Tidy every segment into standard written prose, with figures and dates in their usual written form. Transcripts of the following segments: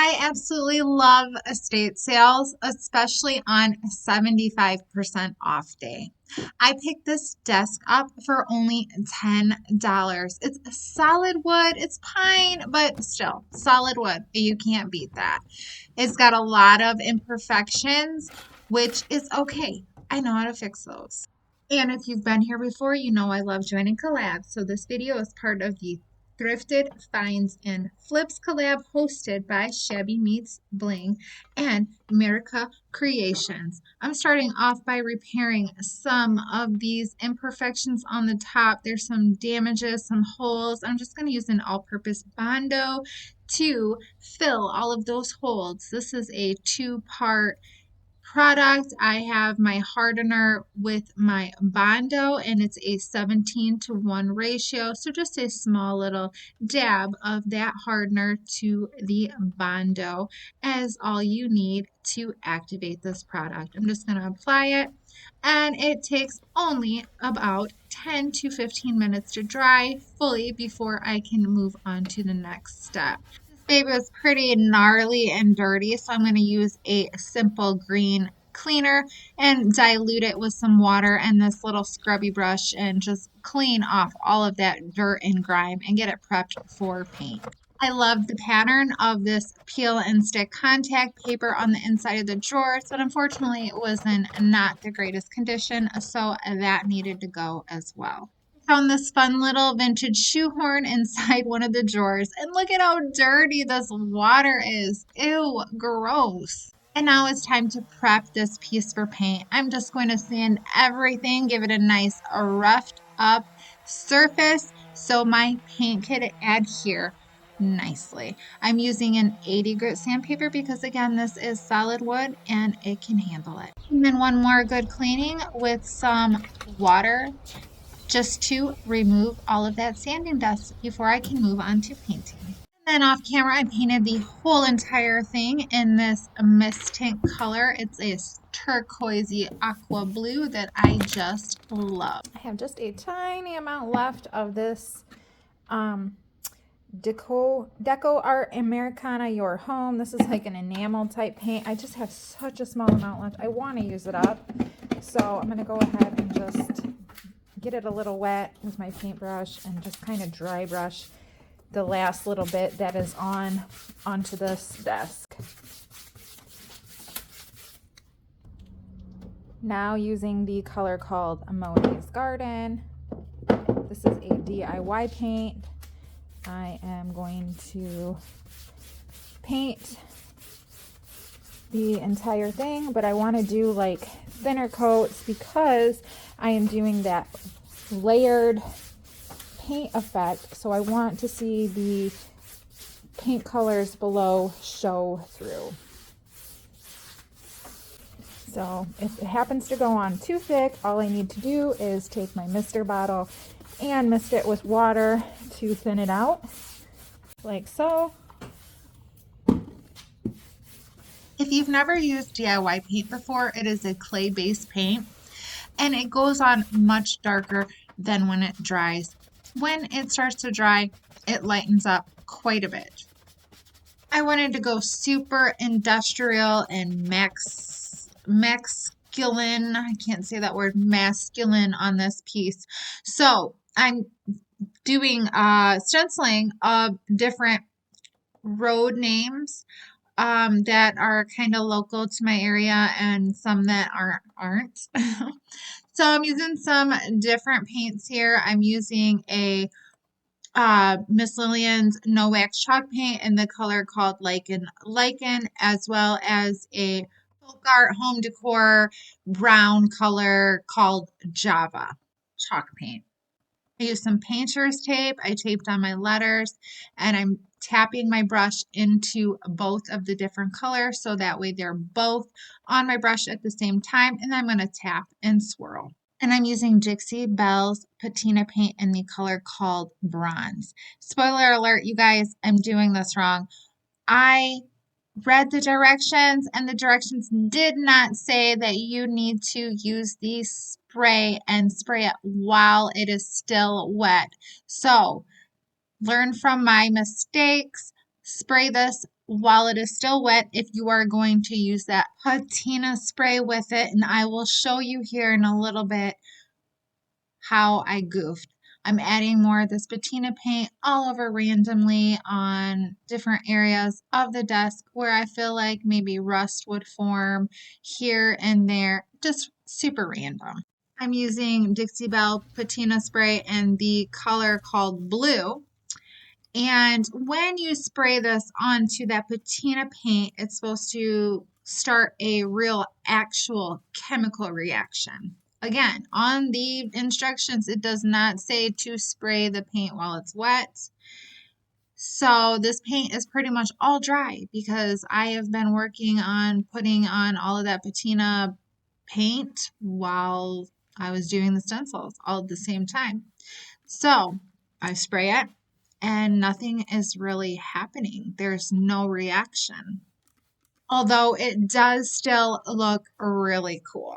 I absolutely love estate sales, especially on 75% off day. I picked this desk up for only $10. It's solid wood, it's pine, but still solid wood. You can't beat that. It's got a lot of imperfections, which is okay. I know how to fix those. And if you've been here before, you know I love joining collabs. So this video is part of the Thrifted Finds and Flips collab hosted by Shabby Meets Bling and Merica Creations. I'm starting off by repairing some of these imperfections on the top. There's some damages, some holes. I'm just going to use an all-purpose Bondo to fill all of those holes. This is a two-part product. I have my hardener with my Bondo, and it's a 17:1 ratio. So just a small little dab of that hardener to the Bondo as all you need to activate this product. I'm just going to apply it, and it takes only about 10 to 15 minutes to dry fully before I can move on to the next step. Baby was pretty gnarly and dirty, so I'm going to use a simple green cleaner and dilute it with some water and this little scrubby brush and just clean off all of that dirt and grime and get it prepped for paint. I love the pattern of this peel and stick contact paper on the inside of the drawers, but unfortunately it was in not the greatest condition, so that needed to go as well. Found this fun little vintage shoehorn inside one of the drawers, and look at how dirty this water is. Ew, gross. And now it's time to prep this piece for paint. I'm just going to sand everything, give it a nice roughed up surface so my paint can adhere nicely. I'm using an 80 grit sandpaper because again this is solid wood and it can handle it. And then one more good cleaning with some water just to remove all of that sanding dust before I can move on to painting. And then off camera, I painted the whole entire thing in this mist tint color. It's a turquoisey aqua blue that I just love. I have just a tiny amount left of this Deco Art Americana Your Home. This is like an enamel type paint. I just have such a small amount left. I want to use it up. So I'm going to go ahead and just get it a little wet with my paintbrush and just kind of dry brush the last little bit that is onto this desk. Now using the color called Monet's Garden. This is a DIY paint. I am going to paint the entire thing, but I want to do like thinner coats because I am doing that layered paint effect. So I want to see the paint colors below show through. So if it happens to go on too thick, all I need to do is take my mister bottle and mist it with water to thin it out, like so. If you've never used DIY paint before, it is a clay-based paint, and it goes on much darker than when it dries. When it starts to dry, it lightens up quite a bit. I wanted to go super industrial and masculine. I can't say that word, masculine on this piece. So I'm doing stenciling of different road names that are kind of local to my area and some that aren't. So I'm using some different paints here. I'm using a Miss Lillian's No Wax Chalk Paint in the color called Lichen, as well as a folk art home decor brown color called Java chalk paint. I used some painter's tape. I taped on my letters, and I'm tapping my brush into both of the different colors so that way they're both on my brush at the same time, and I'm going to tap and swirl. And I'm using Dixie Belle's Patina paint in the color called Bronze. Spoiler alert, you guys, I'm doing this wrong. I read the directions, and the directions did not say that you need to use the spray and spray it while it is still wet. So learn from my mistakes. Spray this while it is still wet if you are going to use that patina spray with it. And I will show you here in a little bit how I goofed. I'm adding more of this patina paint all over randomly on different areas of the desk where I feel like maybe rust would form here and there, just super random. I'm using Dixie Belle patina spray and the color called Blue. And when you spray this onto that patina paint, it's supposed to start a real actual chemical reaction. Again, on the instructions, it does not say to spray the paint while it's wet. So this paint is pretty much all dry because I have been working on putting on all of that patina paint while I was doing the stencils all at the same time. So I spray it and nothing is really happening. There's no reaction, although it does still look really cool.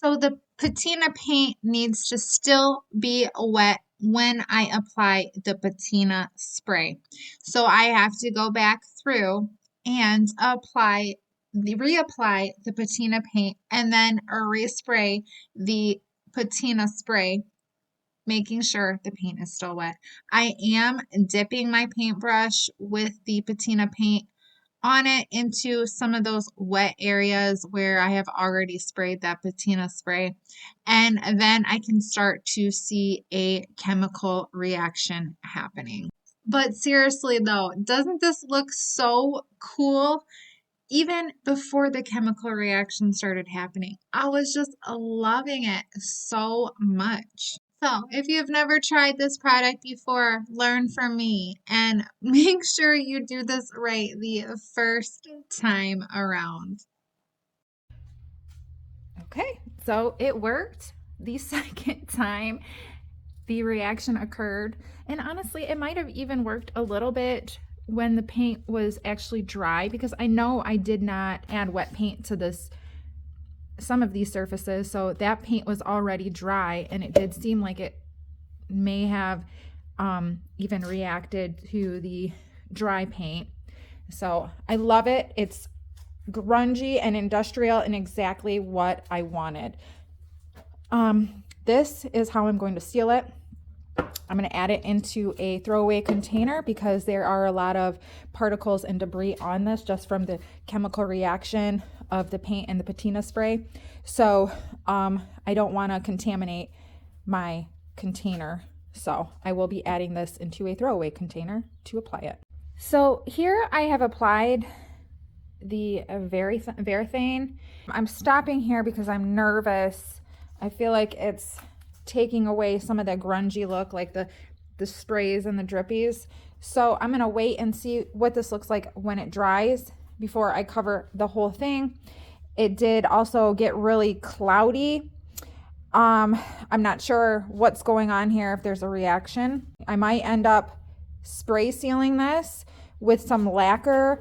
So the patina paint needs to still be wet when I apply the patina spray. So I have to go back through and reapply the patina paint and then respray the patina spray, making sure the paint is still wet. I am dipping my paintbrush with the patina paint on it into some of those wet areas where I have already sprayed that patina spray. And then I can start to see a chemical reaction happening. But seriously though, doesn't this look so cool? Even before the chemical reaction started happening, I was just loving it so much. So, if you've never tried this product before, learn from me and make sure you do this right the first time around. Okay, so it worked the second time the reaction occurred. And honestly, it might have even worked a little bit when the paint was actually dry, because I know I did not add wet paint to some of these surfaces, so that paint was already dry, and it did seem like it may have even reacted to the dry paint. So I love it. It's grungy and industrial and exactly what I wanted. This is how I'm going to seal it. I'm going to add it into a throwaway container because there are a lot of particles and debris on this just from the chemical reaction of the paint and the patina spray. So I don't want to contaminate my container. So I will be adding this into a throwaway container to apply it. So here I have applied the Varathane. I'm stopping here because I'm nervous. I feel like it's taking away some of that grungy look, like the sprays and the drippies. So I'm gonna wait and see what this looks like when it dries before I cover the whole thing. It did also get really cloudy. I'm not sure what's going on here, if there's a reaction. I might end up spray sealing this with some lacquer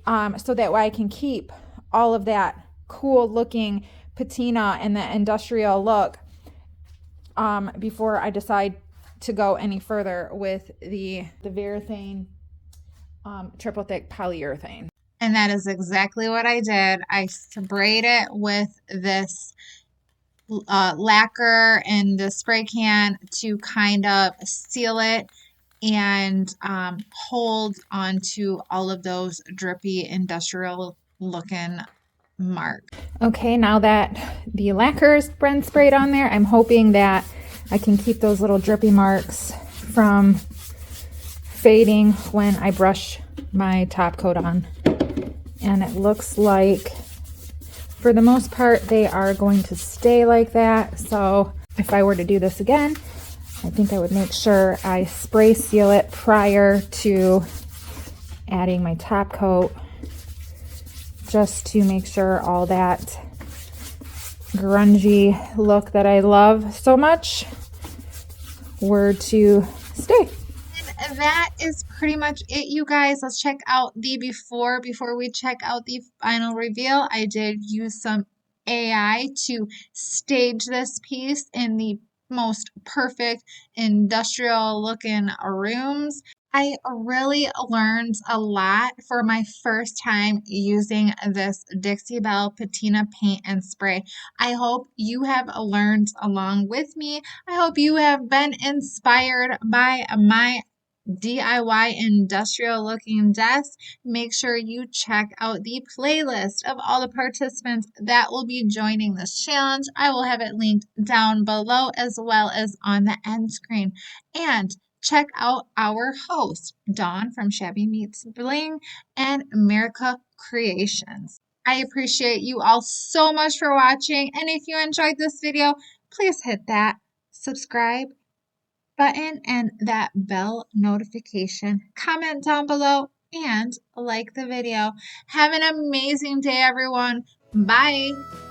so that way I can keep all of that cool looking patina and the industrial look before I decide to go any further with the Varathane triple thick polyurethane. And that is exactly what I did. I sprayed it with this lacquer and the spray can to kind of seal it and hold onto all of those drippy industrial looking marks. Okay, now that the lacquer's been sprayed on there, I'm hoping that I can keep those little drippy marks from fading when I brush my top coat on. And it looks like for the most part they are going to stay like that. So if I were to do this again, I think I would make sure I spray seal it prior to adding my top coat, just to make sure all that grungy look that I love so much were to stay. And that is pretty much it, you guys. Let's check out the before we check out the final reveal. I did use some AI to stage this piece in the most perfect industrial looking rooms. I really learned a lot for my first time using this Dixie Belle Patina paint and spray. I hope you have learned along with me. I hope you have been inspired by my DIY industrial looking desk. Make sure you check out the playlist of all the participants that will be joining this challenge. I will have it linked down below as well as on the end screen. And check out our host, Dawn from Shabby Meets Bling and America Creations. I appreciate you all so much for watching. And if you enjoyed this video, please hit that subscribe button and that bell notification. Comment down below and like the video. Have an amazing day, everyone. Bye.